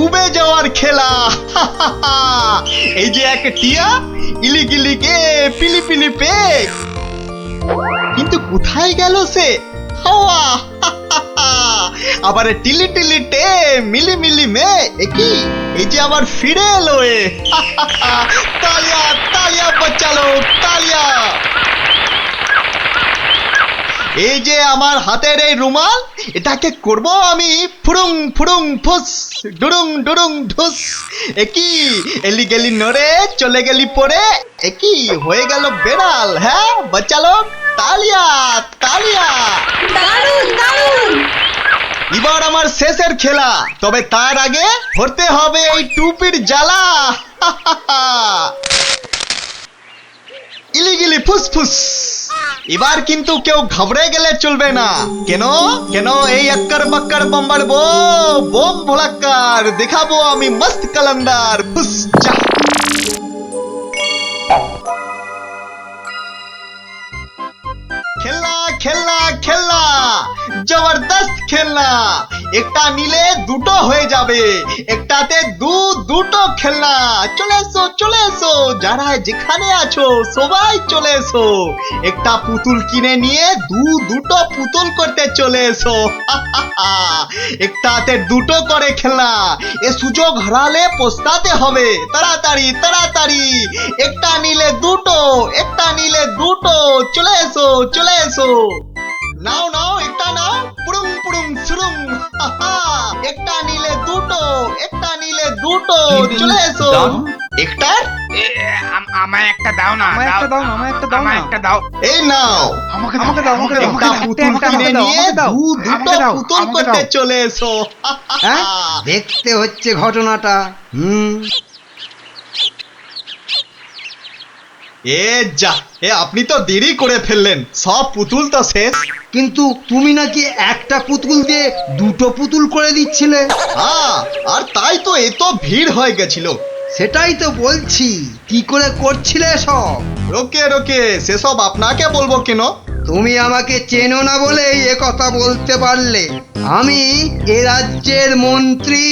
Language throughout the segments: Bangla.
উবে যাওয়ার খেলা। এই যে এক টিয়া ইলিগিলিকে পিলিপিলি পে, কিন্তু কোথায় গেল সে হাওয়া? আবার টিলি টিলি টে মিলি মিলি মে, একই এই যে আবার ফিরে এলো এ। তালিয়া তালিয়া বাচ্চালো তালিয়া। এই যে আমার হাতের এই রুমাল, এটাকে করব আমি ফুরুং ফুরুং ফুস ডুরুং ডুরুং ঢুস। একই এলি গেলি নড়ে চলে গেলি পরে, একই হয়ে গেল বেড়াল। হ্যাঁ বাচ্চালো তালিয়া তালিয়া। দারুণ দারুণ। এবার আমার শেষের খেলা, তবে তার আগে ধরতে হবে এই টুপির জ্বালা। ইলিগিলি ফুসফুস। এবার কিন্তু কেউ ঘাবড়ে গেলে চলবে না। কেন কেন এই আক্কার বাক্কার বম্বার বোম ভোলাক্কার দেখাবো আমি মস্ত কালান্দার। ফুস যা। খেলনা খেলনা খেলনা জবরদস্ত খেলনা। একটা নিলে দুটো হয়ে যাবে, একটাতে দুটো খেলনা। চলে এসো যারা যেখানে আছো সবাই চলে এসো। একটা পুতুল কিনে নিয়ে দুটো পুতুল করতে চলে এসো। একটাতে দুটো করে খেলনা, এ সুযোগ হারালে পস্তাতে হবে। তাড়াতাড়ি তাড়াতাড়ি, একটা নিলে দুটো, একটা নিলে দুটো। চলে এসো চলে এসো। নাও নাও একটা নাও, পুরুং পুরুং সুরুং। একটা নিলে দুটো, একটা নিলে দুটো। চলে এসো। একটা আমায় একটা দাও না, আমায় একটা দাও না, আমায় একটা দাও না। আমায় একটা দাও। এই নাও, আমাকে আমাকে দাও, আমাকে দাও, একটা পুতুল কিনে নিয়ে দুটো আমাকে দাও, পুতুল আমাকে করতে দাও। চলে এসো। হ্যাঁ দেখতে হচ্ছে ঘটনাটা। এ যা, এ আপনি তো দেরি করে ফেললেন, সব পুতুল তো শেষ। কিন্তু তুমি নাকি একটা পুতুল দিয়ে দুটো পুতুল করে দিচ্ছিলে। হ্যাঁ, আর তাই তো এত ভিড় হয়ে গেছিল। সেটাই তো বলছি, কি করে করছিলে সব? রোকে রোকে, সেসব আপনাকে বলবো কেন? তুমি আমাকে চেনো না বলেই এ কথা বলতে পারলে। আমি এ রাজ্যের মন্ত্রী।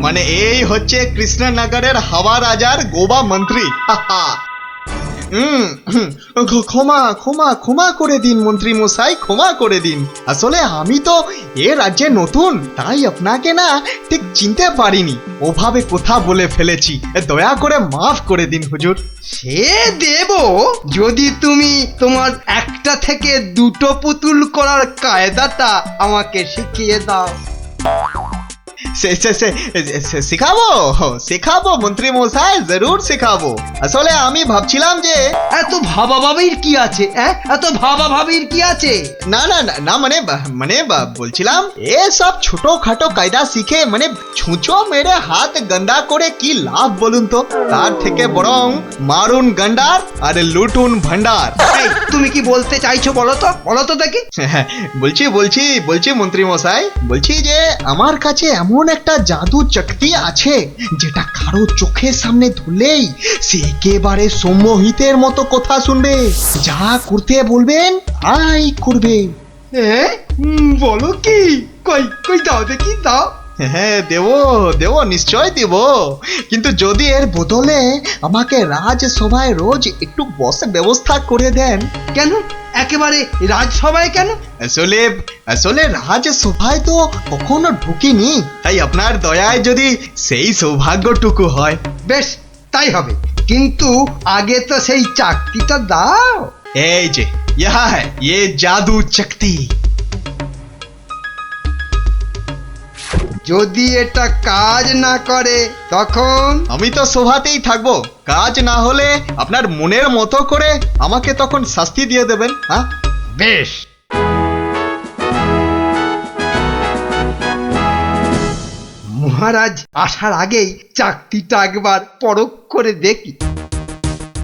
মানে এই হচ্ছে কৃষ্ণনগরের হাওয়া রাজার গোবা মন্ত্রী। ক্ষমা ক্ষমা ক্ষমা করে দিন মন্ত্রী মশাই, ক্ষমা করে দিন। আসলে আমি তো এ রাজ্যে নতুন, তাই আপনাকে না ঠিক চিনতে পারিনি, ওভাবে কথা বলে ফেলেছি। দয়া করে মাফ করে দিন হুজুর। সে দেব, যদি তুমি তোমার একটা থেকে দুটো পুতুল করার কায়দাটা আমাকে শিখিয়ে দাও। শেখাবো শেখাবো মন্ত্রী মশাই, জরুর শেখাবো। আসলে আমি ভাবছিলাম যে এত ভাবা ভাবির কি আছে? এত ভাবা ভাবির কি আছে? না না না না, মানে মানে বলছিলাম এসব ছোটখাটো কায়দা শিখে মানে ছুঁচো মেরে হাত গন্ডা করে কি লাভ বলুন তো? তার থেকে বরং মারুন গন্ডার আর লুটুন ভান্ডার। এই, তুমি কি বলতে চাইছো বলো তো দেখি। বলছি মন্ত্রী মশাই, বলছি যে আমার কাছে এমন একটা জাদু শক্তি আছে, যেটা কারো চোখের সামনে ধরলেই সে একেবারে সম্মোহিতের মতো কথা শুনবে, যা করতে বলবেন তাই করবে। বলো কি? কই কই দাও দেখি, দাও। হ্যাঁ দেবো নিশ্চয় দেব, কিন্তু যদি এর বদলে আমাকে রাজসভায় রোজ একটু বসে ব্যবস্থা করে দেন। কেন একেবারে রাজসভায় কেন? আসলে রাজসভায় তো কখনো ঢুকিনি, তাই আপনার দয়ায় যদি সেই সৌভাগ্যটুকু হয়। বেশ, তাই হবে, কিন্তু আগে তো সেই চাকরিটা দাও। এই যে ইহা হ্যায় ये জাদু শক্তি। যদি এটা কাজ না করে তখন? আমি তো সভাতেই থাকবো, কাজ না হলে আপনার মনের মতো করে আমাকে তখন শাস্তি দিয়ে দেবেন। হ্যাঁ বেশ। মহারাজ আসার আগেই চাকরিটা একবার পরখ করে দেখি।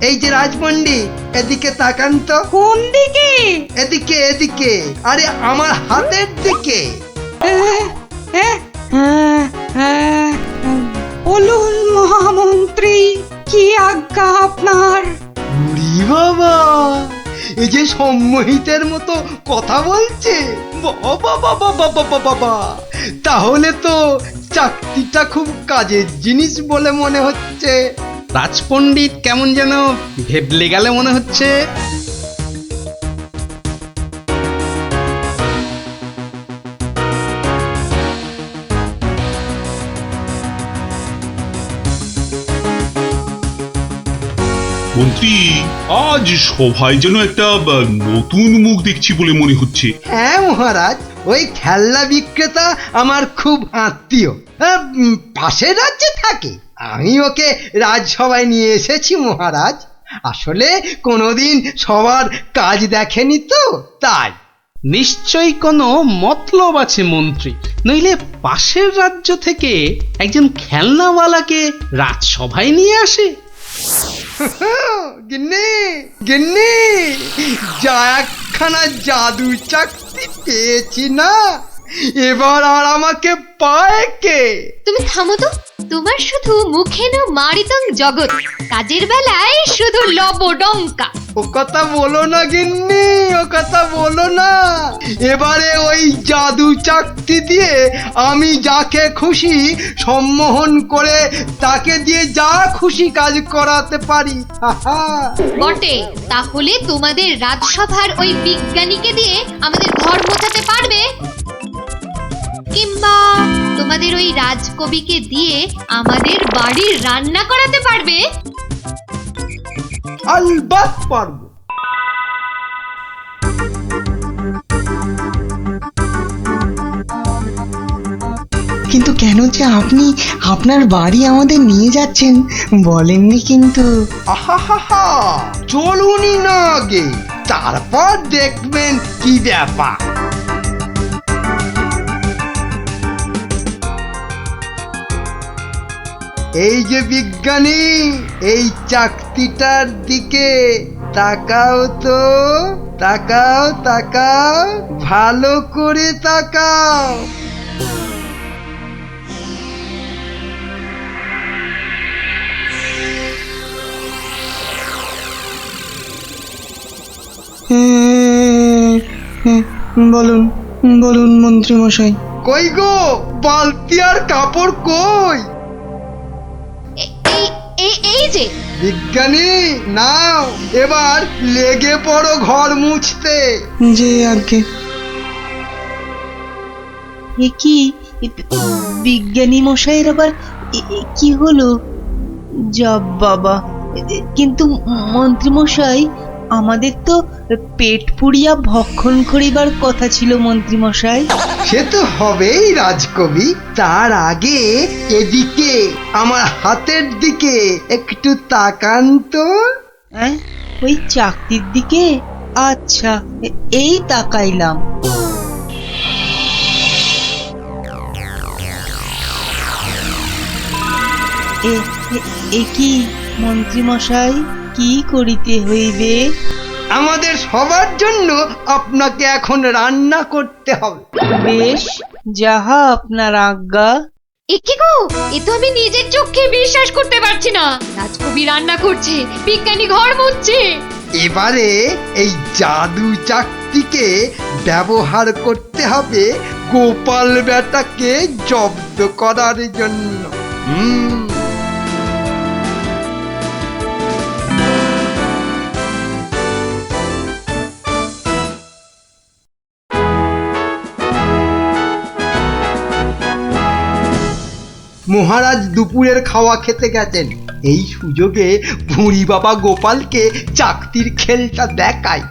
এই যে রাজপণ্ডিত, এদিকে তাকান তো। কোন দিকে? এদিকে এদিকে, আরে আমার হাতের দিকে। বলুন মহামন্ত্রী, কি আজ্ঞা আপনার? উরি বাবা, এই যে সম্মোহিতের মতো কথা বলছে, বাবা বাবা বাবা বাবা, তাহলে তো চাকতিটা খুব কাজের জিনিস বলে মনে হচ্ছে। রাজপণ্ডিত কেমন যেন ভেবলে গেলে মনে হচ্ছে। মন্ত্রী, আজ সভায় যেন একটা নতুন মুখ দেখছি বলে মনে হচ্ছে। হ্যাঁ মহারাজ, ওই খেলনা বিক্রেতা আমার খুব আত্মীয়, পাশের রাজ্যে থাকে। আমি ওকে রাজসভায় নিয়ে এসেছি মহারাজ। আসলে কোনোদিন সবার কাজ দেখেনি তো, তাই। নিশ্চয়ই কোনো মতলব আছে মন্ত্রী, নইলে পাশের রাজ্য থেকে একজন খেলনাওয়ালাকে রাজসভায় নিয়ে আসে। গিন্নি গিন্নি, যা একখানা জাদু চাকতি পেয়েছি না, এবার আর আমাকে পায় কে? তুমি থামো তো, তোমার শুধু মুখে না মারিতং জগৎ, কাজের বেলায় শুধু লবডঙ্কা। ও কথা বলো না গিন্নি, ও কথা বলো না। এবারে ওই জাদু চাকতি দিয়ে আমি যাকে খুশি সম্মোহন করে তাকে দিয়ে যা খুশি কাজ করাতে পারি। বটে, তাহলে তোমাদের রাজসভার ওই বিজ্ঞানীকে দিয়ে আমাদের ঘর মোছাতে পারবে? কিংবা তোমাদের ওই রাজকবিকে দিয়ে আমাদের বাড়ির রান্না করাতে পারবে? আলবাত পারবো। কিন্তু কেন যে আপনি আপনার বাড়ি আমাদের নিয়ে যাচ্ছেন বলেননি কিন্তু। আহা, চলুনি না আগে, তারপর দেখবেন কি ব্যাপার। এই যে বিজ্ঞানী, এই চাকতিটার দিকে তাকাও তো, তাকাও তাকাও, ভালো করে তাকাও। বলুন বলুন মন্ত্রী মশাই। কই গো, বালতি আর কাপড় কই? এই যে বিজ্ঞানী, নাও এবার লেগে পড়ো ঘর মুছতে। যে আগে এ কি বিজ্ঞানী মশাইয়ের আবার কি হলো? যা বাবা, কিন্তু মন্ত্রী মশাই, আমাদের তো পেট পুড়িয়া ভক্ষণ করিবার কথা ছিল মন্ত্রী মশাই। সে তো হবেই রাজকবি, তার আগে এদিকে আমার হাতের দিকে একটু তাকান তো। হ্যাঁ, ওই চাকতির দিকে? আচ্ছা, এই তাকাইলাম। এ কি মন্ত্রী মশাই, কি করিতে হইবে? আমাদের সবার জন্য আপনাকে এখন রান্না করতে হবে। বেশ, যাহা আপনার আজ্ঞা। এ কি গো, এ তো আমি নিজের চোখে বিশ্বাস করতে পারছি না। রাজকবি রান্না করছে, বিজ্ঞানী ঘর মুছছে। এবারে এই জাদু চাকতিকে ব্যবহার করতে হবে গোপাল বেটাকে জব্দ করার জন্য। মহারাজ দুপুরের খাওয়া খেতে গেছেন, এই সুযোগে ভুঁড়ি বাবা গোপালকে চাকতির খেলটা দেখায়।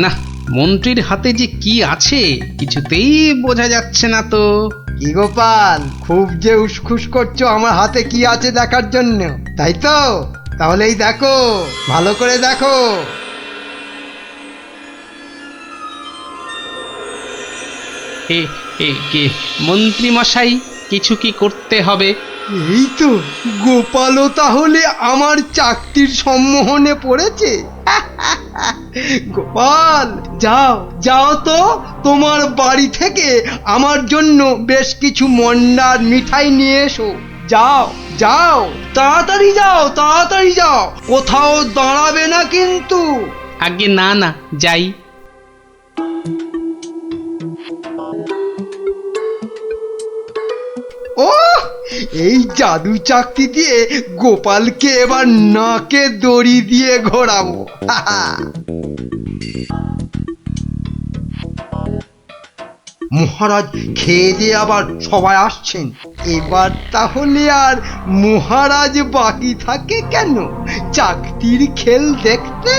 না, মন্ত্রীর হাতে যে কি আছে কিছুতেই বোঝা যাচ্ছে না তো। কি গোপাল, খুব যে উসখুস করছো আমার হাতে কি আছে দেখার জন্য, তাই তো? তাহলেই দেখো, ভালো করে দেখো। কে মন্ত্রী মশাই, কিছু কি করতে হবে? এই তো, গোপালও তাহলে আমার চাকতির সম্মোহনে পড়েছে। গোপাল, যাও যাও তো, তোমার বাড়ি থেকে আমার জন্য বেশ কিছু মন্ডার মিঠাই নিয়ে এসো। যাও যাও, তাড়াতাড়ি যাও, তাড়াতাড়ি যাও, কোথাও দাঁড়াবে না কিন্তু। আগে না না, যাই। ও এই জাদু চাকতি দিয়ে গোপালকে এবার নাকে দড়ি দিয়ে ঘোরাবো। মহারাজ খেয়ে দিয়ে আবার সবাই আসছেন, এবার তাহলে আর মহারাজ বাকি থাকে কেন চাকতির খেল দেখতে?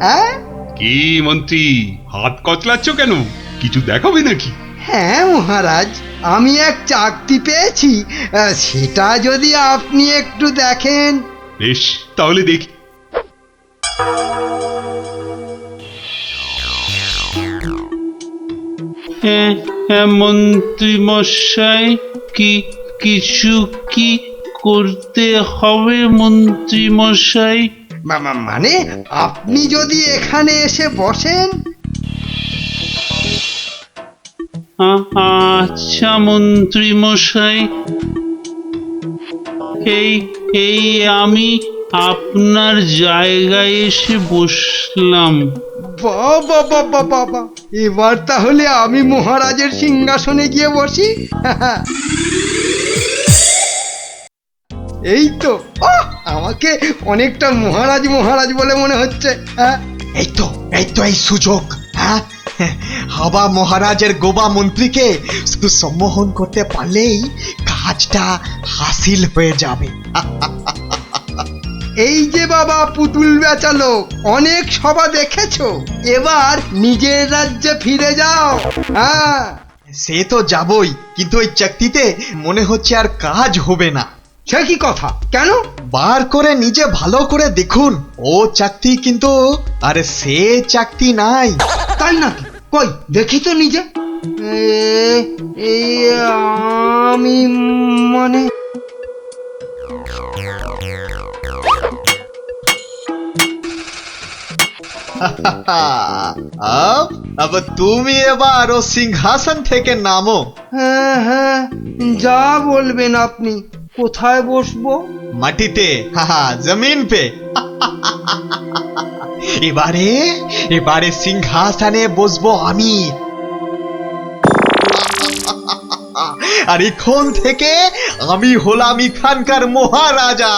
হ্যাঁ কি মন্ত্রী, হাত কচলাচ্ছ কেন? কিছু দেখাবে নাকি? হ্যাঁ মহারাজ, আমি এক চাকতি পেয়েছি, সেটা যদি আপনি একটু দেখেন। বেশ, তাহলে দেখি। মন্ত্রী মশাই, কিছু কি করতে হবে মন্ত্রী মশাই? মানে আপনি যদি এখানে এসে বসেন। আচ্ছা মন্ত্রী মশাই, এই আমি আপনার জায়গায় এসে বসলাম। বাবা বাবা বাবা, এবার তাহলে আমি মহারাজের সিংহাসনে গিয়ে বসি। এই তো, আমাকে অনেকটা মহারাজ মহারাজ বলে মনে হচ্ছে। এই তো এই সুযোগ। হ্যাঁ, হাবা মহারাজের গোবা মন্ত্রীকে শুধু সম্মোহন করতে পারলেই কাজটা হাসিল হয়ে যাবে। এই যে বাবা পুতুল বেচালো, অনেক সভা দেখেছো, এবার নিজের রাজ্যে ফিরে যাও। হ্যাঁ সে তো যাবই, কিন্তু ওই চাকতিতে মনে হচ্ছে আর কাজ হবে না। সে কি কথা, কেন? বার করে নিজে ভালো করে দেখুন, ও চাকতি কিন্তু আরে সে চাকতি নাই। তাই নাকি? কই দেখি তো নিজে। এই আমি মানে अब তুমি এবার ও সিংহাসন থেকে নামো। হ্যাঁ হ্যাঁ, যা বলবেন আপনি। কোথায় বসবো? মাটিতে, জমিন পে। এবারে সিংহাসনে বসবো আমি। আর এখন থেকে আমি হলাম এখানকার মহারাজা।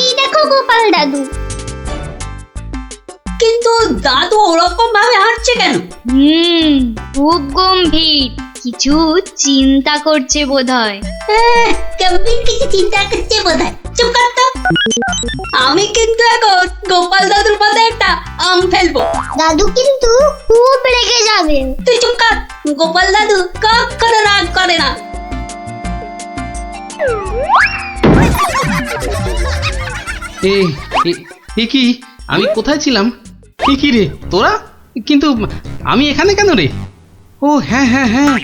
এই দেখো গোপাল দাদু। কিন্তু দাদু ওরকম ভাবে হাঁটছে কেন? খুব গম্ভীর, কিছু চিন্তা করছে বোধহয়। গম্ভীর কিছু চিন্তা করছে বোধহয়। চুপ কর তো। আমি কিন্তু এখন গোপাল দাদুর মাথায় একটা আম ফেলবো। দাদু কিন্তু খুব রেগে যাবে। তুই চুপ কর। গোপাল দাদু কখনো রাগ করে না। এ কি, আমি কোথায় ছিলাম? কি রে তোরা? কিন্তু আমি এখানে কেন রে? ও হ্যাঁ হ্যাঁ হ্যাঁ,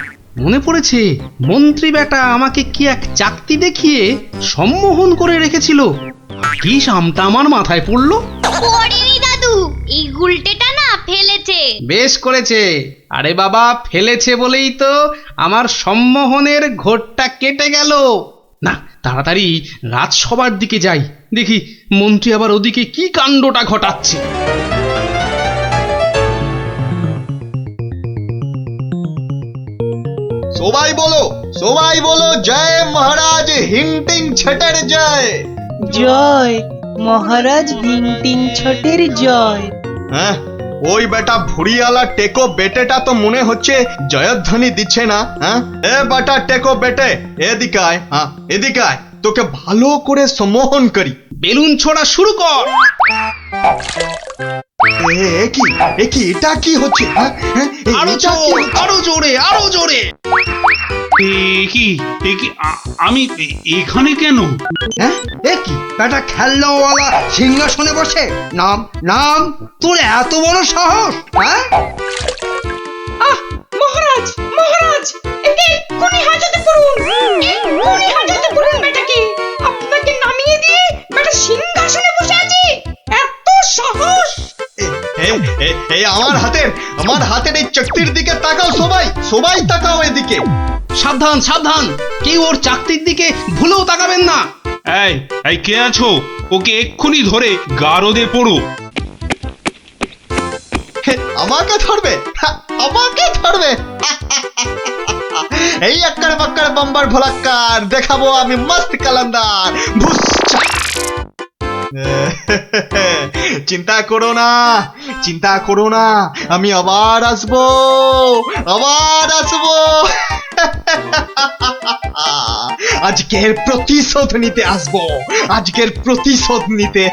মনে পড়েছে, মন্ত্রী বেটা আমাকে কি এক চাকতি দেখিয়ে সম্মোহন করে রেখেছিল। কি সামটা আমার মাথায় পড়লো। পড়েনি দাদু, এই গুলটেটা না ফেলেছে। বেশ করেছে। আরে বাবা, ফেলেছে বলেই তো আমার সম্মোহনের ঘোরটা কেটে গেল। না, তাড়াতাড়ি রাজসভার দিকে যাই, দেখি মন্ত্রী আবার ওদিকে কি কাণ্ডটা ঘটাচ্ছে। সবাই বলো জয় মহারাজ হিংটিং ছটের জয়। জয় মহারাজ ভিংটিং ছটের জয়। হ্যাঁ, ওই বেটা ভুড়িয়ালা টেকো বেটেটা তো মনে হচ্ছে জয়ধ্বনি দিচ্ছে না। হ্যাঁ, এ বেটা টেকো বেটে, এদিকে আয়। হ্যাঁ, এদিকে আয়, তোকে ভালো করে সম্মোহন করি। বেলুন ছোড়া শুরু কর। এটা কি হচ্ছে? আরো জোরে, আরো জোরে। আমি এখানে কেন? হ্যাঁ, এ কি বেটা খেলনাওয়ালা সিংহাসনে বসে? নাম নাম, তোর এত বড় সাহস? হ্যাঁ, মহারাজ মহারাজ, একে এক্ষুনি হাজতে পড়ুন। এক্ষুনি হাজতে পড়ুন বেটাকে। আপনাকে নামিয়ে দিয়ে বেটা সিংহাসনে বসে আছে। এত সাহস! আমার হাতের এই চাকতির দিকে তাকাও সবাই, সবাই তাকাও এদিকে। সাবধান সাবধান, কেউ ওর চাকতির দিকে ভুলেও তাকাবেন না। এই এই কে আছো? ওকে এক্ষুনি ধরে গারদে পড়ো। আমাকে ধরবে? আমাকে ধরবে? এই আক্কার বাক্কার বাম্বার ভোলাক্কার দেখাবো আমি মস্ত কালান্দার। ভুসছা। চিন্তা করো না, চিন্তা করো না, আমি আবার আসবো, আবার আসবো। আজকের প্রতিশোধ নিতে আসবো, আজকের প্রতিশোধ নিতে।